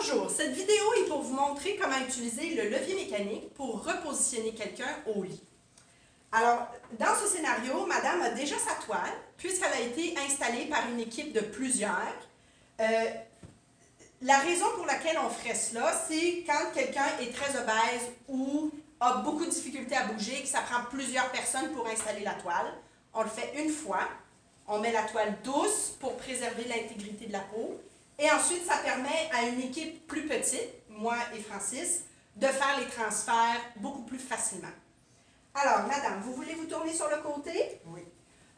Bonjour, cette vidéo est pour vous montrer comment utiliser le levier mécanique pour repositionner quelqu'un au lit. Alors, dans ce scénario, madame a déjà sa toile, puisqu'elle a été installée par une équipe de plusieurs. La raison pour laquelle on ferait cela, c'est quand quelqu'un est très obèse ou a beaucoup de difficultés à bouger, que ça prend plusieurs personnes pour installer la toile. On le fait une fois, on met la toile douce pour préserver l'intégrité de la peau. Et ensuite, ça permet à une équipe plus petite, moi et Francis, de faire les transferts beaucoup plus facilement. Alors, madame, vous voulez vous tourner sur le côté? Oui.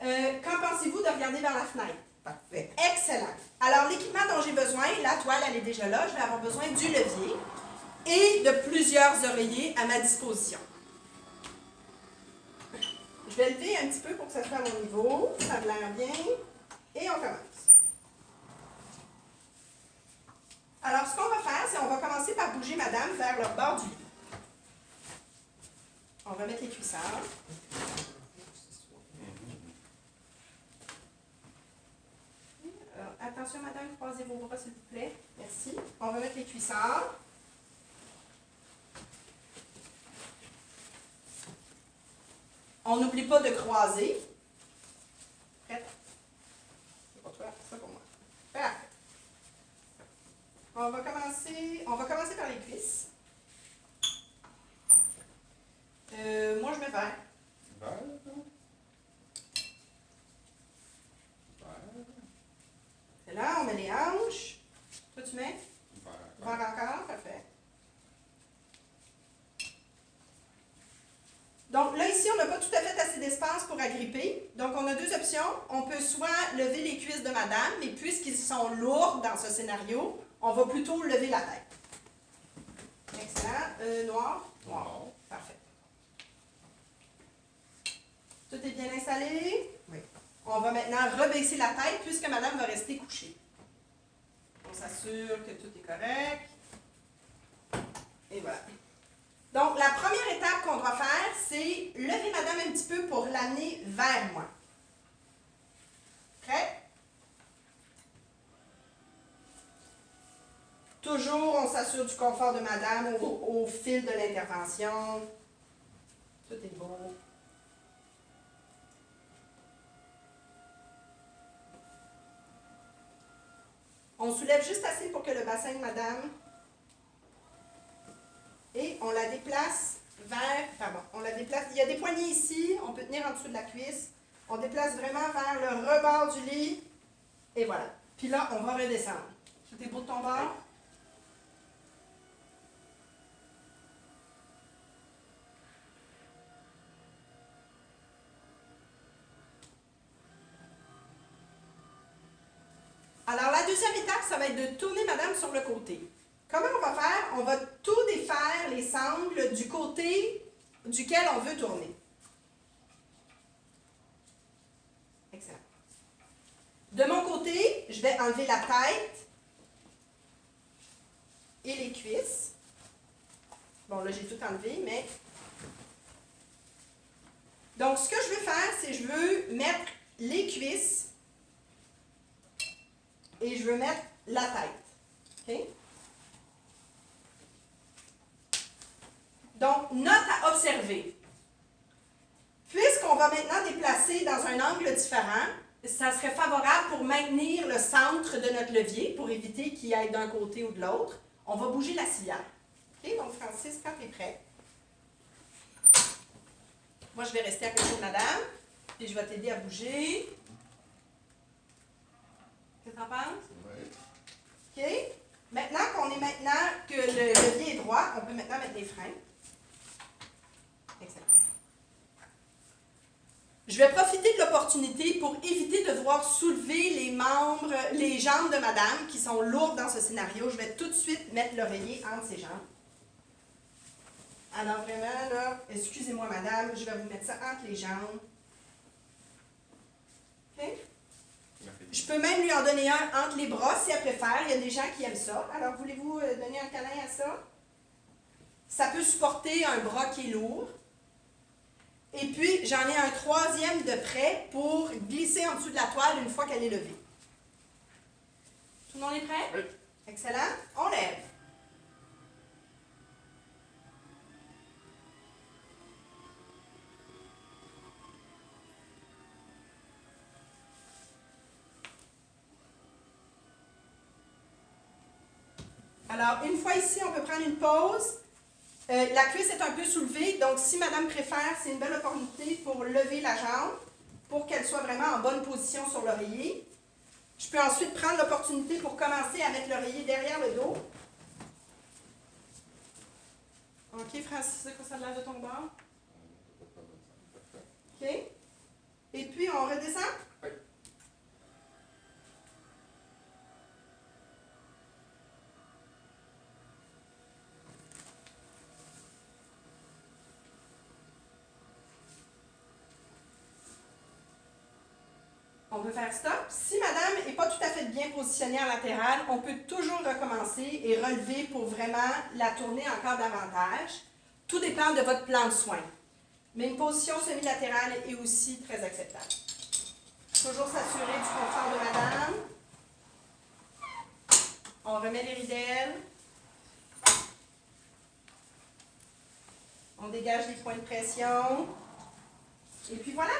Qu'en pensez-vous de regarder vers la fenêtre? Parfait. Excellent. Alors, l'équipement dont j'ai besoin, la toile, elle est déjà là. Je vais avoir besoin du levier et de plusieurs oreillers à ma disposition. Je vais lever un petit peu pour que ça soit à mon niveau. Ça a l'air bien. Et on commence. Alors, ce qu'on va faire, c'est qu'on va commencer par bouger madame vers le bord du lit. On va mettre les cuissards. Alors, attention madame, croisez vos bras s'il vous plaît. Merci. On va mettre les cuissards. On n'oublie pas de croiser. Prête? C'est pour toi, c'est pour moi. Parfait. On va commencer par les cuisses. Moi, je mets vert. Vert. C'est là, on met les hanches. Toi, tu mets? Vert. Vert encore, parfait. Donc là, ici, on n'a pas tout à fait assez d'espace pour agripper. Donc, on a deux options. On peut soit lever les cuisses de madame, mais puisqu'ils sont lourds dans ce scénario, on va plutôt lever la tête. Excellent. Noir? Noir. Parfait. Tout est bien installé? Oui. On va maintenant rebaisser la tête puisque madame va rester couchée. On s'assure que tout est correct. Et voilà. Donc, la première étape qu'on doit faire, c'est lever madame un petit peu pour l'amener vers moi. Prêt? Toujours, on s'assure du confort de madame au fil de l'intervention. Tout est beau. On soulève juste assez pour que le bassin de madame, et on la déplace il y a des poignées ici, on peut tenir en dessous de la cuisse, on déplace vraiment vers le rebord du lit, et voilà. Puis là, on va redescendre. Tout est beau de ton bord? Alors, la deuxième étape, ça va être de tourner madame sur le côté. Comment on va faire? On va tout défaire les sangles du côté duquel on veut tourner. Excellent. De mon côté, je vais enlever la tête et les cuisses. Bon, là, j'ai tout enlevé, mais... Donc, ce que je veux faire, c'est que je veux mettre les cuisses et je veux mettre la tête. OK? Donc, note à observer. Puisqu'on va maintenant déplacer dans un angle différent, ça serait favorable pour maintenir le centre de notre levier, pour éviter qu'il aille d'un côté ou de l'autre. On va bouger la civière. OK? Donc, Francis, quand tu es prêt. Moi, je vais rester à côté de madame, et je vais t'aider à bouger. Qu'est-ce que tu en penses? Oui. OK? Maintenant que le levier est droit, on peut maintenant mettre les freins. Excellent. Je vais profiter de l'opportunité pour éviter de devoir soulever les jambes de madame qui sont lourdes dans ce scénario. Je vais tout de suite mettre l'oreiller entre ses jambes. Alors vraiment, là, excusez-moi madame, je vais vous mettre ça entre les jambes. OK? Je peux même lui en donner un entre les bras si elle préfère. Il y a des gens qui aiment ça. Alors, voulez-vous donner un câlin à ça? Ça peut supporter un bras qui est lourd. Et puis, j'en ai un troisième de près pour glisser en dessous de la toile une fois qu'elle est levée. Tout le monde est prêt? Oui. Excellent. On lève. Alors, une fois ici, on peut prendre une pause. La cuisse est un peu soulevée, donc si madame préfère, c'est une belle opportunité pour lever la jambe, pour qu'elle soit vraiment en bonne position sur l'oreiller. Je peux ensuite prendre l'opportunité pour commencer à mettre l'oreiller derrière le dos. OK, Francis, c'est quoi ça a l'air de ton bord? OK. Et puis, on redescend? Oui. On peut faire stop. Si madame n'est pas tout à fait bien positionnée en latéral, on peut toujours recommencer et relever pour vraiment la tourner encore davantage. Tout dépend de votre plan de soin. Mais une position semi-latérale est aussi très acceptable. Toujours s'assurer du confort de madame. On remet les ridelles. On dégage les points de pression. Et puis voilà.